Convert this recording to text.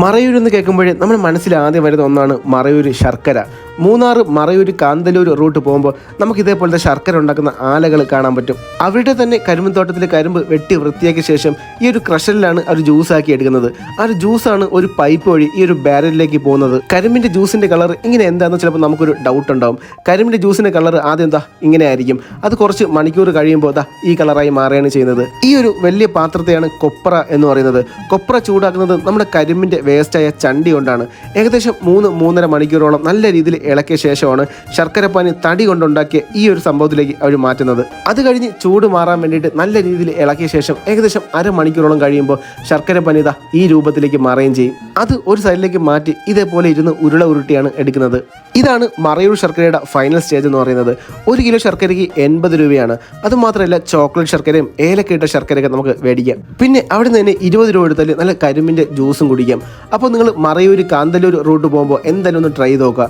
മറയൂർ എന്ന് കേൾക്കുമ്പോഴേ നമ്മുടെ മനസ്സിൽ ആദ്യം വരുന്ന ഒന്നാണ് മറയൂർ ശർക്കര. മൂന്നാർ, മറയൂർ, കാന്തല്ലൂർ റൂട്ട് പോകുമ്പോൾ നമുക്ക് ഇതേപോലത്തെ ശർക്കര ഉണ്ടാക്കുന്ന ആലകൾ കാണാൻ പറ്റും. അവിടെ തന്നെ കരിമ്പും കരിമ്പ് വെട്ടി വൃത്തിയാക്കിയ ശേഷം ഈ ഒരു ക്രഷറിലാണ് ഒരു ജ്യൂസാക്കി എടുക്കുന്നത്. ആ ഒരു ജ്യൂസാണ് ഒരു പൈപ്പ് വഴി ഈ ഒരു ബാരലിലേക്ക് പോകുന്നത്. കരിമ്പിൻ്റെ ജ്യൂസിൻ്റെ കളർ ഇങ്ങനെ എന്താണെന്ന് ചിലപ്പോൾ നമുക്കൊരു ഡൗട്ട് ഉണ്ടാവും. കരിമ്പിൻ്റെ ജ്യൂസിൻ്റെ കളർ ആദ്യം ഇങ്ങനെ ആയിരിക്കും. അത് കുറച്ച് മണിക്കൂർ കഴിയുമ്പോൾ ഈ കളറായി മാറുകയാണ് ചെയ്യുന്നത്. ഈ ഒരു വലിയ പാത്രത്തെയാണ് കൊപ്ര എന്ന് പറയുന്നത്. കൊപ്ര ചൂടാക്കുന്നത് നമ്മുടെ കരിമ്പിൻ്റെ വേസ്റ്റായ ചണ്ടി കൊണ്ടാണ്. ഏകദേശം 3-3.5 മണിക്കൂറോളം നല്ല രീതിയിൽ ഇളക്കിയ ശേഷമാണ് ശർക്കരപ്പാനി തടി കൊണ്ടുണ്ടാക്കിയ ഈ ഒരു സംഭവത്തിലേക്ക് അവർ മാറ്റുന്നത്. അത് കഴിഞ്ഞ് ചൂട് മാറാൻ വേണ്ടിയിട്ട് നല്ല രീതിയിൽ ഇളക്കിയ ശേഷം ഏകദേശം അരമണിക്കൂറോളം കഴിയുമ്പോൾ ശർക്കരപ്പാനി ഈ രൂപത്തിലേക്ക് മാറുകയും ചെയ്യും. അത് ഒരു സൈഡിലേക്ക് മാറ്റി ഇതേപോലെ ഇരുന്ന് ഉരുള ഉരുട്ടിയാണ് എടുക്കുന്നത്. ഇതാണ് മറയൂർ ശർക്കരയുടെ ഫൈനൽ സ്റ്റേജ് എന്ന് പറയുന്നത്. 1 കിലോ ശർക്കരയ്ക്ക് 80 രൂപയാണ്. അതുമാത്രമല്ല ചോക്ലേറ്റ് ശർക്കരയും ഏലക്കയിട്ട ശർക്കരയൊക്കെ നമുക്ക് മേടിക്കാം. പിന്നെ അവിടെ നിന്ന് തന്നെ 20 രൂപ എടുത്താൽ നല്ല കരിമ്പിൻ്റെ ജ്യൂസും കുടിക്കാം. അപ്പോൾ നിങ്ങൾ മറയൂർ, കാന്തല്ലൂർ റൂട്ട് പോകുമ്പോൾ എന്തായാലും ഒന്ന് ട്രൈ ചെയ്ത് നോക്കുക.